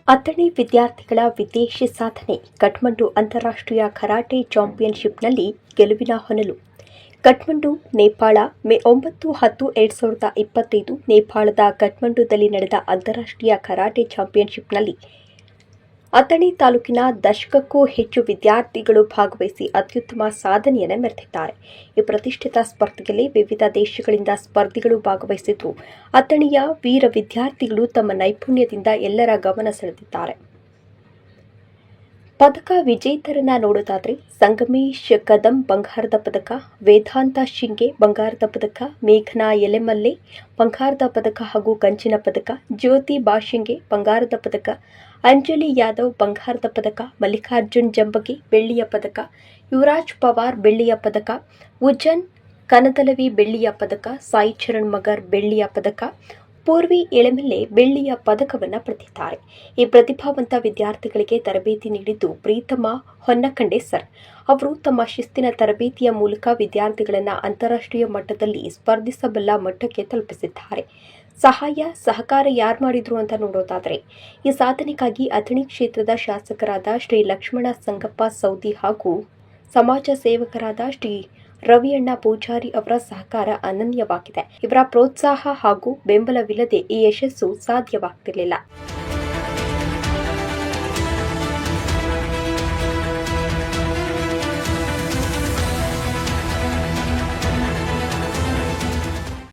ಅಥಣಿ ವಿದ್ಯಾರ್ಥಿಗಳ ವಿದೇಶಿ ಸಾಧನೆ. ಕಠ್ಮಂಡು ಅಂತಾರಾಷ್ಟ್ರೀಯ ಕರಾಟೆ ಚಾಂಪಿಯನ್ಶಿಪ್ನಲ್ಲಿ ಗೆಲುವಿನ ಹೊನಲು. ಕಠ್ಮಂಡು, ನೇಪಾಳ. ಮೇ 9, 10, 2025 ನೇಪಾಳದ ಕಠ್ಮಂಡುದಲ್ಲಿ ನಡೆದ ಅಂತಾರಾಷ್ಟ್ರೀಯ ಕರಾಟೆ ಚಾಂಪಿಯನ್ಶಿಪ್ನಲ್ಲಿ ಅಥಣಿ ತಾಲೂಕಿನ ದಶಕಕ್ಕೂ ಹೆಚ್ಚು ವಿದ್ಯಾರ್ಥಿಗಳು ಭಾಗವಹಿಸಿ ಅತ್ಯುತ್ತಮ ಸಾಧನೆಯನ್ನು ಮೆರೆದಿದ್ದಾರೆ. ಈ ಪ್ರತಿಷ್ಠಿತ ಸ್ಪರ್ಧೆಯಲ್ಲಿ ವಿವಿಧ ದೇಶಗಳಿಂದ ಸ್ಪರ್ಧಿಗಳು ಭಾಗವಹಿಸಿದ್ದು, ಅಥಣಿಯ ವೀರ ವಿದ್ಯಾರ್ಥಿಗಳು ತಮ್ಮ ನೈಪುಣ್ಯದಿಂದ ಎಲ್ಲರ ಗಮನ ಸೆಳೆದಿದ್ದಾರೆ. ಪದಕ ವಿಜೇತರನ್ನ ನೋಡೋದಾದ್ರೆ ಸಂಗಮೇಶ್ ಕದಂ ಬಂಗಾರದ ಪದಕ, ವೇದಾಂತ ಶಿಂಗೆ ಬಂಗಾರದ ಪದಕ, ಮೇಘನಾ ಎಲೆಮಲ್ಲೆ ಬಂಗಾರದ ಪದಕ ಹಾಗೂ ಕಂಚಿನ ಪದಕ, ಜ್ಯೋತಿ ಬಾಶಿಂಗೆ ಬಂಗಾರದ ಪದಕ, ಅಂಜಲಿ ಯಾದವ್ ಬಂಗಾರದ ಪದಕ, ಮಲ್ಲಿಕಾರ್ಜುನ್ ಜಂಬಗಿ ಬೆಳ್ಳಿಯ ಪದಕ, ಯುವರಾಜ್ ಪವಾರ್ ಬೆಳ್ಳಿಯ ಪದಕ, ಉಜ್ಜನ್ ಕನದಲವಿ ಬೆಳ್ಳಿಯ ಪದಕ, ಸಾಯಿ ಚರಣ್ ಮಗರ್ ಬೆಳ್ಳಿಯ ಪದಕ, ಪೂರ್ವಿ ಎಳೆಮೆಲ್ಲೆ ಬೆಳ್ಳಿಯ ಪದಕವನ್ನು ಪಡೆದಿದ್ದಾರೆ. ಈ ಪ್ರತಿಭಾವಂತ ವಿದ್ಯಾರ್ಥಿಗಳಿಗೆ ತರಬೇತಿ ನೀಡಿದ್ದು ಪ್ರೀತಮ ಹೊನ್ನಕಂಡೆ ಸರ್. ಅವರು ತಮ್ಮ ಶಿಸ್ತಿನ ತರಬೇತಿಯ ಮೂಲಕ ವಿದ್ಯಾರ್ಥಿಗಳನ್ನು ಅಂತಾರಾಷ್ಟ್ರೀಯ ಮಟ್ಟದಲ್ಲಿ ಸ್ಪರ್ಧಿಸಬಲ್ಲ ಮಟ್ಟಕ್ಕೆ ತಲುಪಿಸಿದ್ದಾರೆ. ಸಹಕಾರ ಯಾರು ಮಾಡಿದ್ರು ಅಂತ ನೋಡೋದಾದರೆ, ಈ ಸಾಧನೆಗಾಗಿ ಅಥಣಿ ಕ್ಷೇತ್ರದ ಶಾಸಕರಾದ ಶ್ರೀ ಲಕ್ಷ್ಮಣ ಸಂಗಪ್ಪ ಸೌದಿ ಹಾಗೂ ಸಮಾಜ ಸೇವಕರಾದ ಶ್ರೀ ರವಿಯಣ್ಣ ಪೂಜಾರಿ ಅವರ ಸಹಕಾರ ಅನನ್ಯವಾಗಿದೆ. ಇವರ ಪ್ರೋತ್ಸಾಹ ಹಾಗೂ ಬೆಂಬಲವಿಲ್ಲದೆ ಈ ಯಶಸ್ಸು ಸಾಧ್ಯವಾಗ್ತಿರಲಿಲ್ಲ.